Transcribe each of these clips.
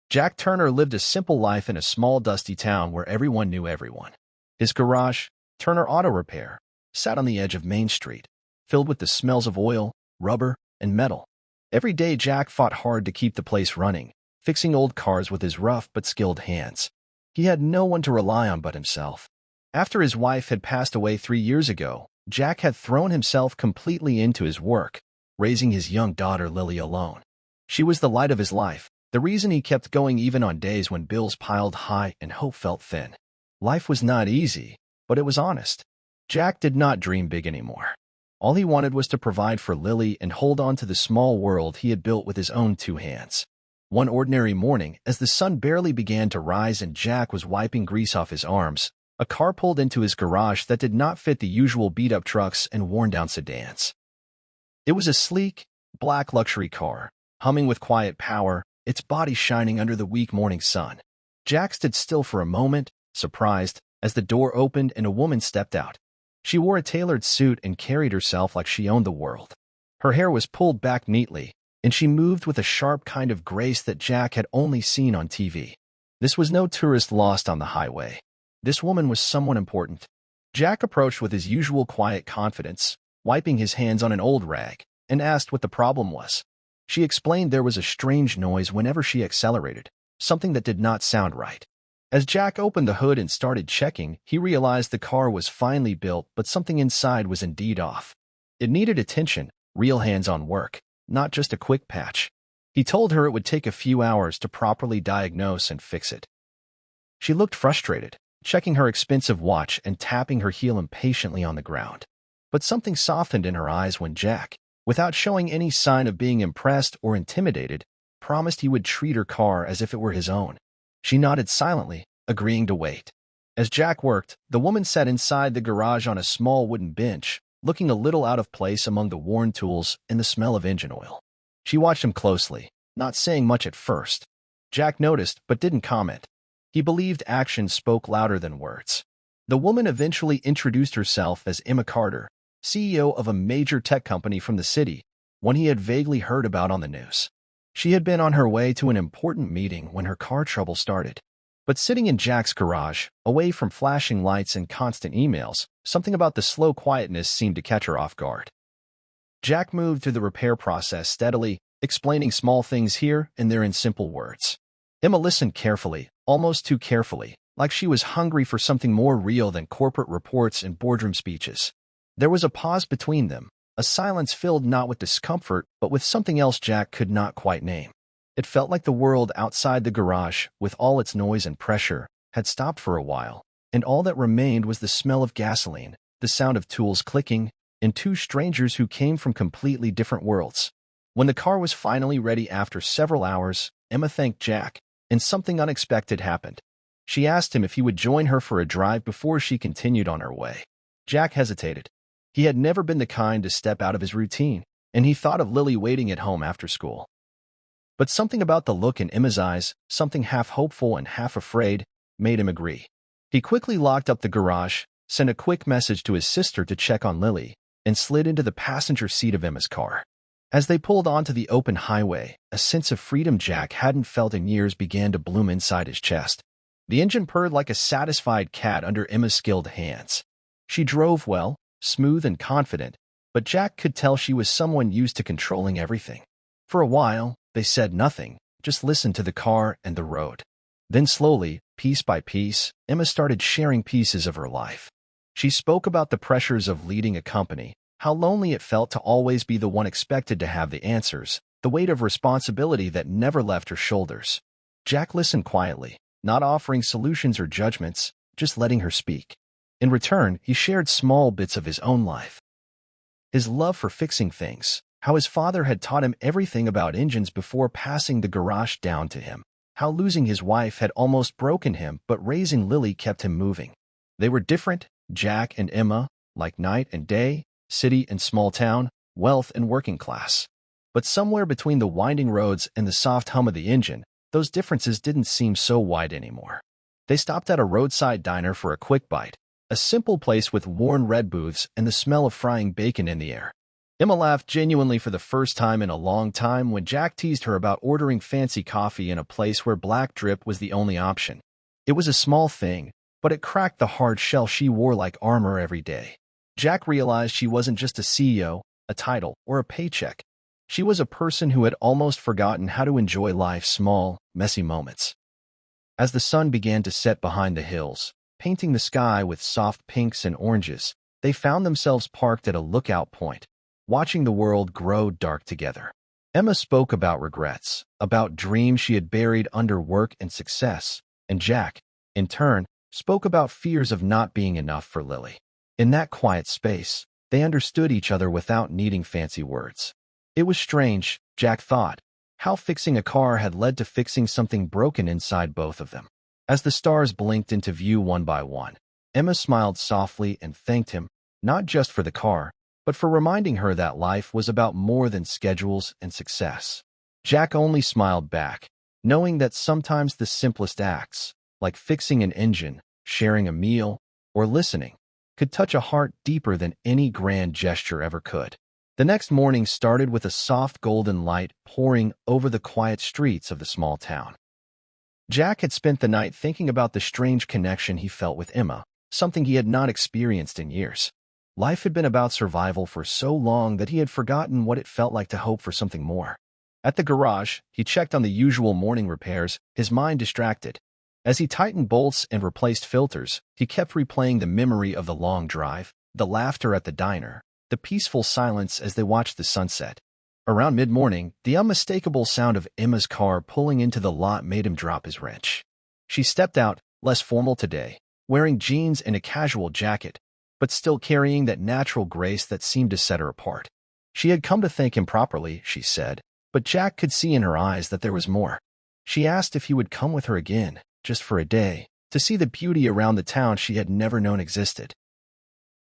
Jack Turner lived a simple life in a small, dusty town where everyone knew everyone. His garage, Turner Auto Repair, sat on the edge of Main Street, filled with the smells of oil, rubber, and metal. Every day, Jack fought hard to keep the place running, fixing old cars with his rough but skilled hands. He had no one to rely on but himself. After his wife had passed away 3 years ago, Jack had thrown himself completely into his work, raising his young daughter Lily alone. She was the light of his life, the reason he kept going even on days when bills piled high and hope felt thin. Life was not easy, but it was honest. Jack did not dream big anymore. All he wanted was to provide for Lily and hold on to the small world he had built with his own 2 hands. One ordinary morning, as the sun barely began to rise and Jack was wiping grease off his arms, a car pulled into his garage that did not fit the usual beat-up trucks and worn-down sedans. It was a sleek, black luxury car, humming with quiet power, its body shining under the weak morning sun. Jack stood still for a moment, surprised, as the door opened and a woman stepped out. She wore a tailored suit and carried herself like she owned the world. Her hair was pulled back neatly, and she moved with a sharp kind of grace that Jack had only seen on TV. This was no tourist lost on the highway. This woman was someone important. Jack approached with his usual quiet confidence, wiping his hands on an old rag, and asked what the problem was. She explained there was a strange noise whenever she accelerated, something that did not sound right. As Jack opened the hood and started checking, he realized the car was finely built, but something inside was indeed off. It needed attention, real hands-on work, not just a quick patch. He told her it would take a few hours to properly diagnose and fix it. She looked frustrated, checking her expensive watch and tapping her heel impatiently on the ground. But something softened in her eyes when Jack, without showing any sign of being impressed or intimidated, promised he would treat her car as if it were his own. She nodded silently, agreeing to wait. As Jack worked, the woman sat inside the garage on a small wooden bench, looking a little out of place among the worn tools and the smell of engine oil. She watched him closely, not saying much at first. Jack noticed, but didn't comment. He believed actions spoke louder than words. The woman eventually introduced herself as Emma Carter, CEO of a major tech company from the city, one he had vaguely heard about on the news. She had been on her way to an important meeting when her car trouble started. But sitting in Jack's garage, away from flashing lights and constant emails, something about the slow quietness seemed to catch her off guard. Jack moved through the repair process steadily, explaining small things here and there in simple words. Emma listened carefully, almost too carefully, like she was hungry for something more real than corporate reports and boardroom speeches. There was a pause between them, a silence filled not with discomfort but with something else Jack could not quite name. It felt like the world outside the garage, with all its noise and pressure, had stopped for a while, and all that remained was the smell of gasoline, the sound of tools clicking, and two strangers who came from completely different worlds. When the car was finally ready after several hours, Emma thanked Jack, and something unexpected happened. She asked him if he would join her for a drive before she continued on her way. Jack hesitated. He had never been the kind to step out of his routine, and he thought of Lily waiting at home after school. But something about the look in Emma's eyes, something half hopeful and half afraid, made him agree. He quickly locked up the garage, sent a quick message to his sister to check on Lily, and slid into the passenger seat of Emma's car. As they pulled onto the open highway, a sense of freedom Jack hadn't felt in years began to bloom inside his chest. The engine purred like a satisfied cat under Emma's skilled hands. She drove well, smooth and confident, but Jack could tell she was someone used to controlling everything. For a while, they said nothing, just listened to the car and the road. Then slowly, piece by piece, Emma started sharing pieces of her life. She spoke about the pressures of leading a company, how lonely it felt to always be the one expected to have the answers, the weight of responsibility that never left her shoulders. Jack listened quietly, not offering solutions or judgments, just letting her speak. In return, he shared small bits of his own life. His love for fixing things, how his father had taught him everything about engines before passing the garage down to him, how losing his wife had almost broken him but raising Lily kept him moving. They were different, Jack and Emma, like night and day, city and small town, wealth and working class. But somewhere between the winding roads and the soft hum of the engine, those differences didn't seem so wide anymore. They stopped at a roadside diner for a quick bite, a simple place with worn red booths and the smell of frying bacon in the air. Emma laughed genuinely for the first time in a long time when Jack teased her about ordering fancy coffee in a place where black drip was the only option. It was a small thing, but it cracked the hard shell she wore like armor every day. Jack realized she wasn't just a CEO, a title, or a paycheck. She was a person who had almost forgotten how to enjoy life's small, messy moments. As the sun began to set behind the hills, painting the sky with soft pinks and oranges, they found themselves parked at a lookout point, watching the world grow dark together. Emma spoke about regrets, about dreams she had buried under work and success, and Jack, in turn, spoke about fears of not being enough for Lily. In that quiet space, they understood each other without needing fancy words. It was strange, Jack thought, how fixing a car had led to fixing something broken inside both of them. As the stars blinked into view one by one, Emma smiled softly and thanked him, not just for the car, but for reminding her that life was about more than schedules and success. Jack only smiled back, knowing that sometimes the simplest acts, like fixing an engine, sharing a meal, or listening, could touch a heart deeper than any grand gesture ever could. The next morning started with a soft golden light pouring over the quiet streets of the small town. Jack had spent the night thinking about the strange connection he felt with Emma, something he had not experienced in years. Life had been about survival for so long that he had forgotten what it felt like to hope for something more. At the garage, he checked on the usual morning repairs, his mind distracted. As he tightened bolts and replaced filters, he kept replaying the memory of the long drive, the laughter at the diner, the peaceful silence as they watched the sunset. Around mid-morning, the unmistakable sound of Emma's car pulling into the lot made him drop his wrench. She stepped out, less formal today, wearing jeans and a casual jacket, but still carrying that natural grace that seemed to set her apart. She had come to thank him properly, she said, but Jack could see in her eyes that there was more. She asked if he would come with her again, just for a day, to see the beauty around the town she had never known existed.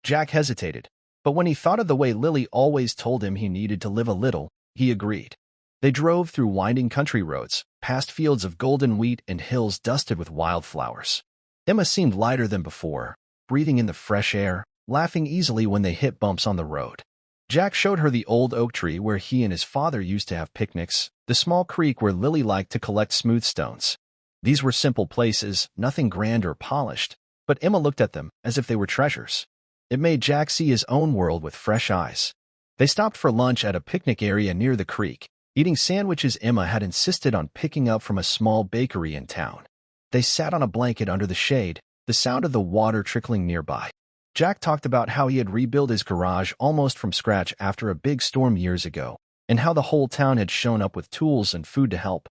Jack hesitated, but when he thought of the way Lily always told him he needed to live a little, he agreed. They drove through winding country roads, past fields of golden wheat and hills dusted with wildflowers. Emma seemed lighter than before, breathing in the fresh air, laughing easily when they hit bumps on the road. Jack showed her the old oak tree where he and his father used to have picnics, the small creek where Lily liked to collect smooth stones. These were simple places, nothing grand or polished, but Emma looked at them as if they were treasures. It made Jack see his own world with fresh eyes. They stopped for lunch at a picnic area near the creek, eating sandwiches Emma had insisted on picking up from a small bakery in town. They sat on a blanket under the shade, the sound of the water trickling nearby. Jack talked about how he had rebuilt his garage almost from scratch after a big storm years ago, and how the whole town had shown up with tools and food to help.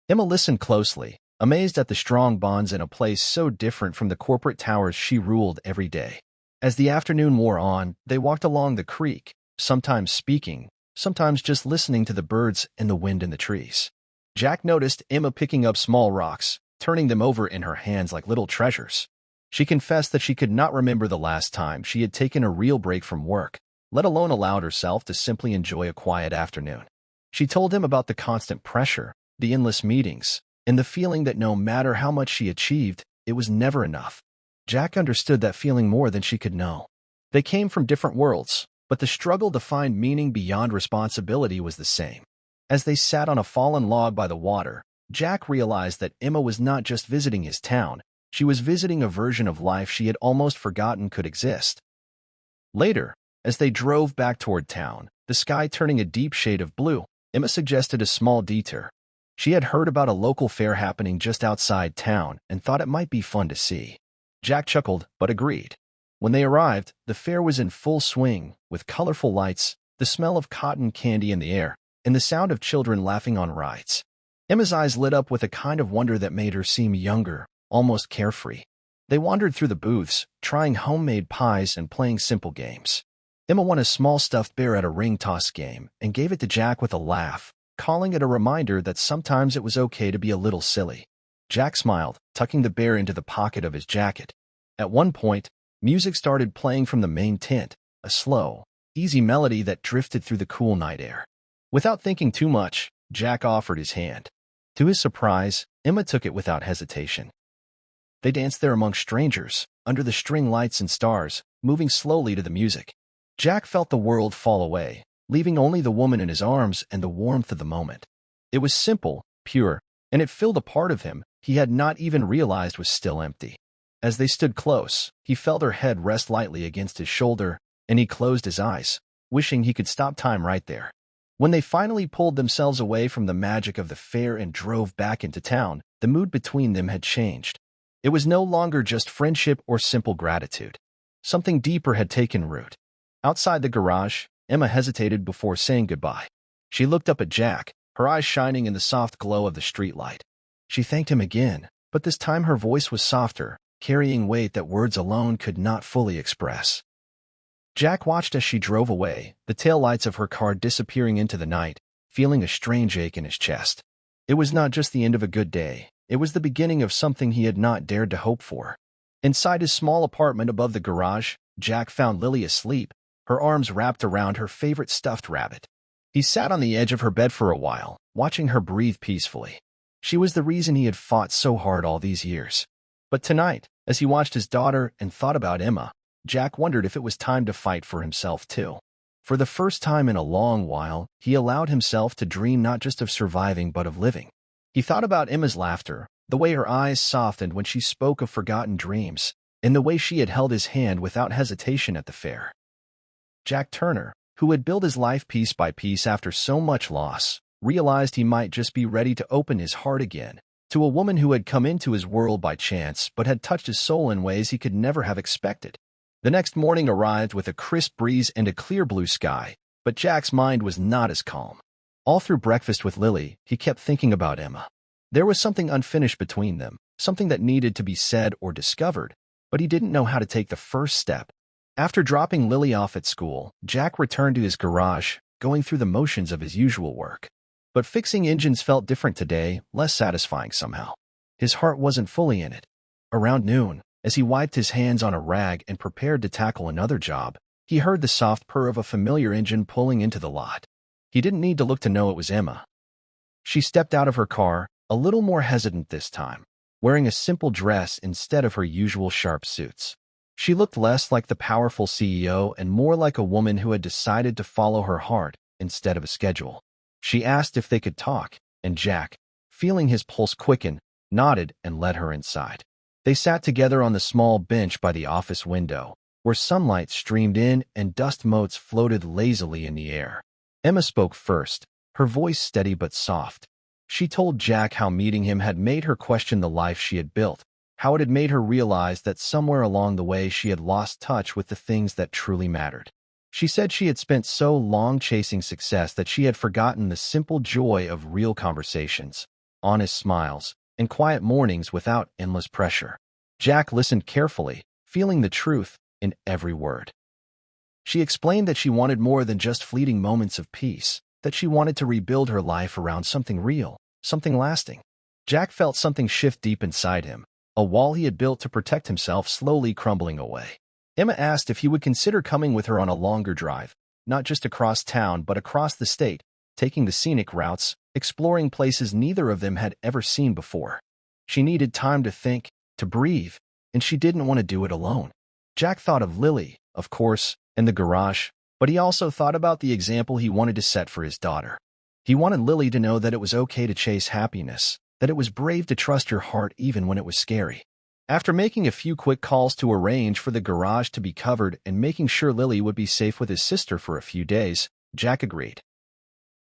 Emma listened closely, amazed at the strong bonds in a place so different from the corporate towers she ruled every day. As the afternoon wore on, they walked along the creek, sometimes speaking, sometimes just listening to the birds and the wind in the trees. Jack noticed Emma picking up small rocks, turning them over in her hands like little treasures. She confessed that she could not remember the last time she had taken a real break from work, let alone allowed herself to simply enjoy a quiet afternoon. She told him about the constant pressure, the endless meetings, and the feeling that no matter how much she achieved, it was never enough. Jack understood that feeling more than she could know. They came from different worlds, but the struggle to find meaning beyond responsibility was the same. As they sat on a fallen log by the water, Jack realized that Emma was not just visiting his town, she was visiting a version of life she had almost forgotten could exist. Later, as they drove back toward town, the sky turning a deep shade of blue, Emma suggested a small detour. She had heard about a local fair happening just outside town and thought it might be fun to see. Jack chuckled, but agreed. When they arrived, the fair was in full swing, with colorful lights, the smell of cotton candy in the air, and the sound of children laughing on rides. Emma's eyes lit up with a kind of wonder that made her seem younger, almost carefree. They wandered through the booths, trying homemade pies and playing simple games. Emma won a small stuffed bear at a ring toss game and gave it to Jack with a laugh, calling it a reminder that sometimes it was okay to be a little silly. Jack smiled, tucking the bear into the pocket of his jacket. At one point, music started playing from the main tent, a slow, easy melody that drifted through the cool night air. Without thinking too much, Jack offered his hand. To his surprise, Emma took it without hesitation. They danced there among strangers, under the string lights and stars, moving slowly to the music. Jack felt the world fall away, leaving only the woman in his arms and the warmth of the moment. It was simple, pure, and it filled a part of him he had not even realized was still empty. As they stood close, he felt her head rest lightly against his shoulder, and he closed his eyes, wishing he could stop time right there. When they finally pulled themselves away from the magic of the fair and drove back into town, the mood between them had changed. It was no longer just friendship or simple gratitude. Something deeper had taken root. Outside the garage, Emma hesitated before saying goodbye. She looked up at Jack, her eyes shining in the soft glow of the streetlight. She thanked him again, but this time her voice was softer, carrying weight that words alone could not fully express. Jack watched as she drove away, the taillights of her car disappearing into the night, feeling a strange ache in his chest. It was not just the end of a good day, it was the beginning of something he had not dared to hope for. Inside his small apartment above the garage, Jack found Lily asleep, her arms wrapped around her favorite stuffed rabbit. He sat on the edge of her bed for a while, watching her breathe peacefully. She was the reason he had fought so hard all these years. But tonight, as he watched his daughter and thought about Emma, Jack wondered if it was time to fight for himself too. For the first time in a long while, he allowed himself to dream not just of surviving but of living. He thought about Emma's laughter, the way her eyes softened when she spoke of forgotten dreams, and the way she had held his hand without hesitation at the fair. Jack Turner, who had built his life piece by piece after so much loss, realized he might just be ready to open his heart again to a woman who had come into his world by chance but had touched his soul in ways he could never have expected. The next morning arrived with a crisp breeze and a clear blue sky, but Jack's mind was not as calm. All through breakfast with Lily, he kept thinking about Emma. There was something unfinished between them, something that needed to be said or discovered, but he didn't know how to take the first step. After dropping Lily off at school, Jack returned to his garage, going through the motions of his usual work. But fixing engines felt different today, less satisfying somehow. His heart wasn't fully in it. Around noon, as he wiped his hands on a rag and prepared to tackle another job, he heard the soft purr of a familiar engine pulling into the lot. He didn't need to look to know it was Emma. She stepped out of her car, a little more hesitant this time, wearing a simple dress instead of her usual sharp suits. She looked less like the powerful CEO and more like a woman who had decided to follow her heart instead of a schedule. She asked if they could talk, and Jack, feeling his pulse quicken, nodded and led her inside. They sat together on the small bench by the office window, where sunlight streamed in and dust motes floated lazily in the air. Emma spoke first, her voice steady but soft. She told Jack how meeting him had made her question the life she had built, how it had made her realize that somewhere along the way she had lost touch with the things that truly mattered. She said she had spent so long chasing success that she had forgotten the simple joy of real conversations, honest smiles, and quiet mornings without endless pressure. Jack listened carefully, feeling the truth in every word. She explained that she wanted more than just fleeting moments of peace, that she wanted to rebuild her life around something real, something lasting. Jack felt something shift deep inside him, a wall he had built to protect himself slowly crumbling away. Emma asked if he would consider coming with her on a longer drive, not just across town but across the state, taking the scenic routes, exploring places neither of them had ever seen before. She needed time to think, to breathe, and she didn't want to do it alone. Jack thought of Lily, of course, and the garage, but he also thought about the example he wanted to set for his daughter. He wanted Lily to know that it was okay to chase happiness, that it was brave to trust your heart even when it was scary. After making a few quick calls to arrange for the garage to be covered and making sure Lily would be safe with his sister for a few days, Jack agreed.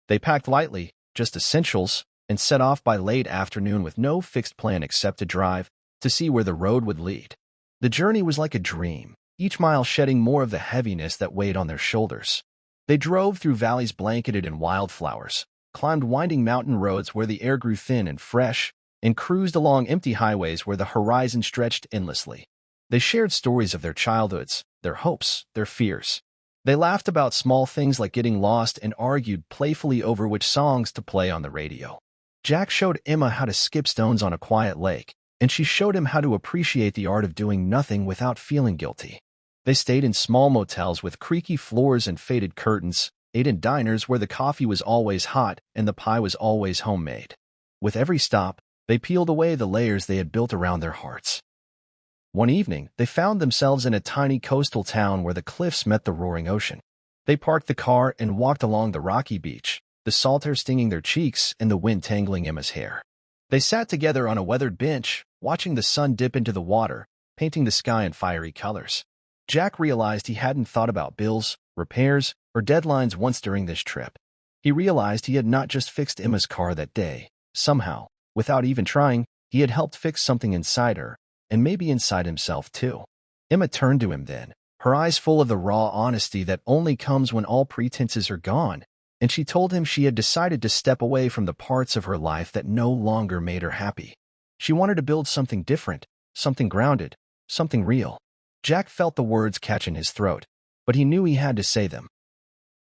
They packed lightly, just essentials, and set off by late afternoon with no fixed plan except to drive, to see where the road would lead. The journey was like a dream, each mile shedding more of the heaviness that weighed on their shoulders. They drove through valleys blanketed in wildflowers, climbed winding mountain roads where the air grew thin and fresh, and cruised along empty highways where the horizon stretched endlessly. They shared stories of their childhoods, their hopes, their fears. They laughed about small things like getting lost and argued playfully over which songs to play on the radio. Jack showed Emma how to skip stones on a quiet lake, and she showed him how to appreciate the art of doing nothing without feeling guilty. They stayed in small motels with creaky floors and faded curtains, ate in diners where the coffee was always hot and the pie was always homemade. With every stop, they peeled away the layers they had built around their hearts. One evening, they found themselves in a tiny coastal town where the cliffs met the roaring ocean. They parked the car and walked along the rocky beach, the salt air stinging their cheeks and the wind tangling Emma's hair. They sat together on a weathered bench, watching the sun dip into the water, painting the sky in fiery colors. Jack realized he hadn't thought about bills, repairs, or deadlines once during this trip. He realized he had not just fixed Emma's car that day. Somehow, without even trying, he had helped fix something inside her, and maybe inside himself too. Emma turned to him then, her eyes full of the raw honesty that only comes when all pretenses are gone, and she told him she had decided to step away from the parts of her life that no longer made her happy. She wanted to build something different, something grounded, something real. Jack felt the words catch in his throat, but he knew he had to say them.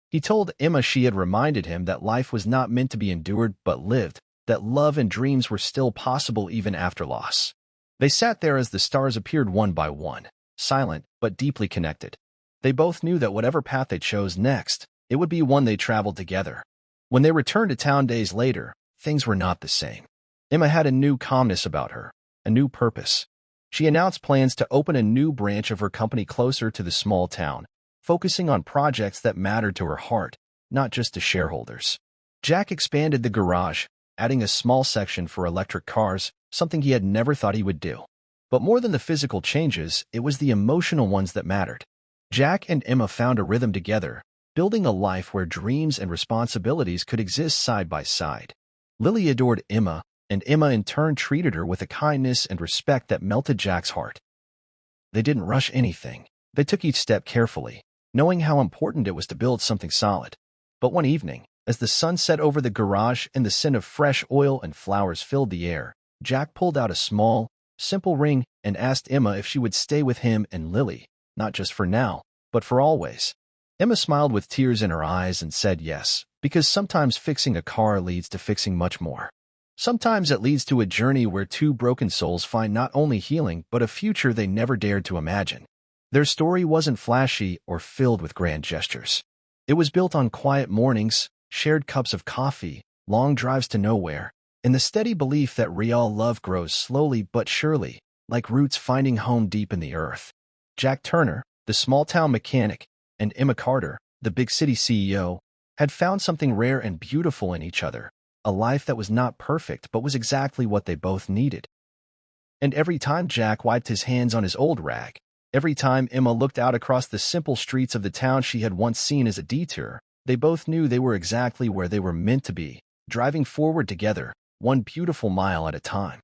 He told Emma she had reminded him that life was not meant to be endured but lived, that love and dreams were still possible even after loss. They sat there as the stars appeared one by one, silent but deeply connected. They both knew that whatever path they chose next, it would be one they traveled together. When they returned to town days later, things were not the same. Emma had a new calmness about her, a new purpose. She announced plans to open a new branch of her company closer to the small town, focusing on projects that mattered to her heart, not just to shareholders. Jack expanded the garage, adding a small section for electric cars, something he had never thought he would do. But more than the physical changes, it was the emotional ones that mattered. Jack and Emma found a rhythm together, building a life where dreams and responsibilities could exist side by side. Lily adored Emma, and Emma in turn treated her with a kindness and respect that melted Jack's heart. They didn't rush anything. They took each step carefully, knowing how important it was to build something solid. But one evening, as the sun set over the garage and the scent of fresh oil and flowers filled the air, Jack pulled out a small, simple ring and asked Emma if she would stay with him and Lily, not just for now, but for always. Emma smiled with tears in her eyes and said yes, because sometimes fixing a car leads to fixing much more. Sometimes it leads to a journey where two broken souls find not only healing but a future they never dared to imagine. Their story wasn't flashy or filled with grand gestures. It was built on quiet mornings, shared cups of coffee, long drives to nowhere, and the steady belief that real love grows slowly but surely, like roots finding home deep in the earth. Jack Turner, the small-town mechanic, and Emma Carter, the big city CEO, had found something rare and beautiful in each other, a life that was not perfect but was exactly what they both needed. And every time Jack wiped his hands on his old rag, every time Emma looked out across the simple streets of the town she had once seen as a detour, they both knew they were exactly where they were meant to be, driving forward together, one beautiful mile at a time.